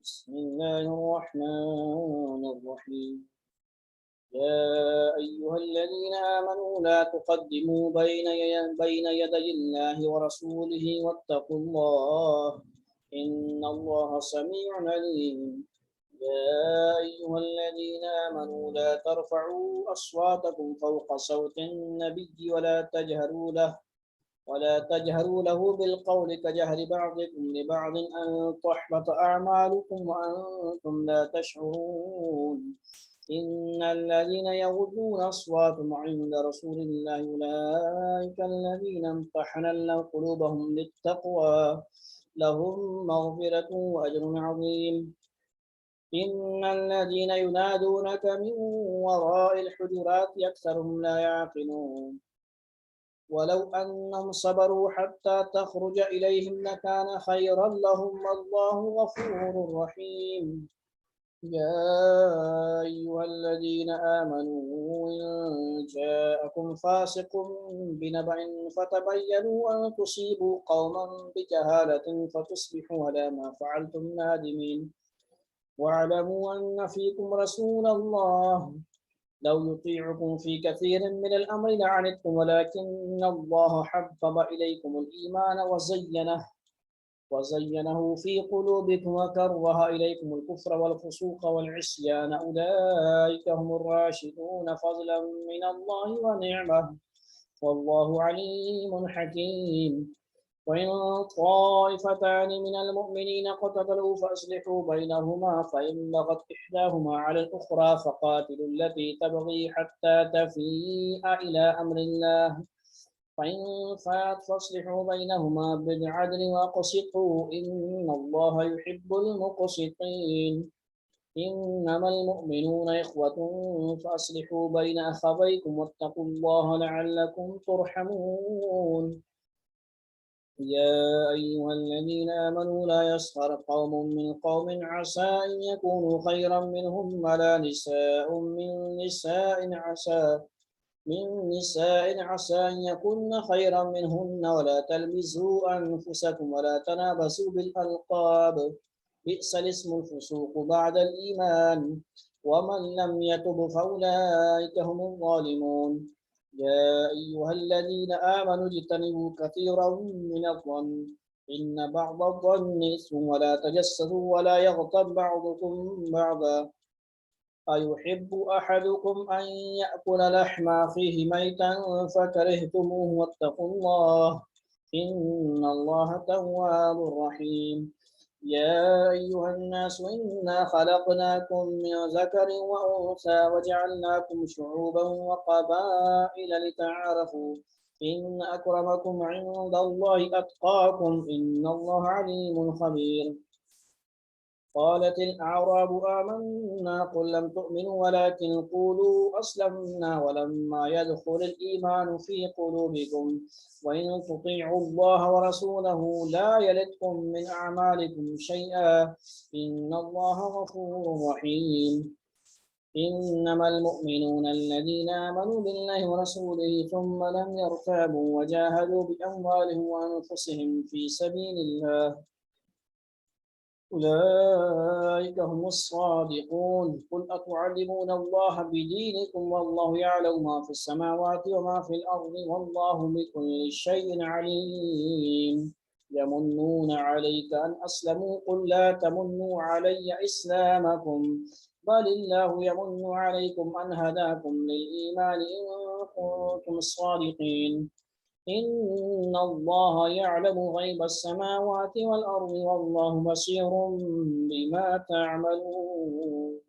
بسم الله الرحمن الرحيم. يا أيها الذين آمنوا لا تقدموا بين يدي الله ورسوله واتقوا الله إن الله سميع عليم. يا أيها الذين آمنوا لا ترفعوا أصواتكم فوق صوت النبي ولا تجهروا له بالقول كجهر بعضكم لبعض أن تحبط أعمالكم وأنتم لا تشعرون. إن الذين يغضون أصواتهم عند رسول الله أولئك الذين امتحن الله قلوبهم للتقوى لهم مغفرة وأجر عظيم. إن الذين ينادونك من وراء الحجرات أكثرهم لا يعقلون. ولو أنهم صبروا حتى تخرج إليهم لكان خيرا لهم والله غفور رحيم. يا أيها الذين آمنوا إن جاءكم فاسق بنبأ فتبينوا أن تصيبوا قوما بجهالة فتصبحوا على ما فعلتم نادمين. واعلموا أن فيكم رسول الله لو يطيعكم في كثير من الأمر لعنتم ولكن الله حبب إليكم الإيمان وزينه في قلوبكم وكره إليكم الكفر والفسوق والعصيان أولئك هم الراشدون فضلا من الله ونعمة والله عليم حكيم. وإن طائفتان من المؤمنين اقتتلوا فأصلحوا بينهما فإن بغت إحداهما على الأخرى فقاتلوا التي تبغي حتى تفيء إلى أمر الله فإن فات فاصلحوا بينهما بالعدل وأقسطوا إن الله يحب المقسطين. إنما المؤمنون إخوة فأصلحوا بين أخويكم واتقوا الله لعلكم ترحمون. يا أيها الذين آمنوا لا يسخر قوم من قوم عسى أن يكونوا خيرا منهم ولا نساء من نساء عسى أن يكون خيرا منهن ولا تلمزوا أنفسكم ولا تنابزوا بالألقاب بئس الاسم الفسوق بعد الإيمان ومن لم يتب فأولئك هم الظالمون. يا أيها الذين آمنوا اجتنبوا كثيرا من الظن إن بعض الظن إثم ولا تجسسوا ولا يغتب بعضكم بعضا أيحب أحدكم أن يأكل لحم أخيه ميتا فكرهتموه واتقوا الله إن الله تواب رحيم. يا أيها الناس إنا خلقناكم من ذكر وأنثى وجعلناكم شعوبا وقبائل لتعارفوا إن أكرمكم عند الله أتقاكم إن الله عليم خبير. قالت الأعراب آمنا قل لم تؤمنوا ولكن قولوا أسلمنا ولما يدخل الإيمان في قلوبكم وإن تطيعوا الله ورسوله لا يلدكم من أعمالكم شيئا إن الله غفور رحيم. إنما المؤمنون الذين آمنوا بالله ورسوله ثم لم يرتابوا وجاهدوا بأموالهم وأنفسهم في سبيل الله أولئك هم الصادقون. قل أتعلمون الله بدينكم والله يعلم ما في السماوات وما في الأرض والله بكل شيء عليم. يمنون عليك أن أسلموا قل لا تمنوا علي إسلامكم بل الله يمن عليكم أن هداكم للإيمان إن كنتم صادقين. إن الله يعلم غيب السماوات والأرض والله بصير بما تعملون.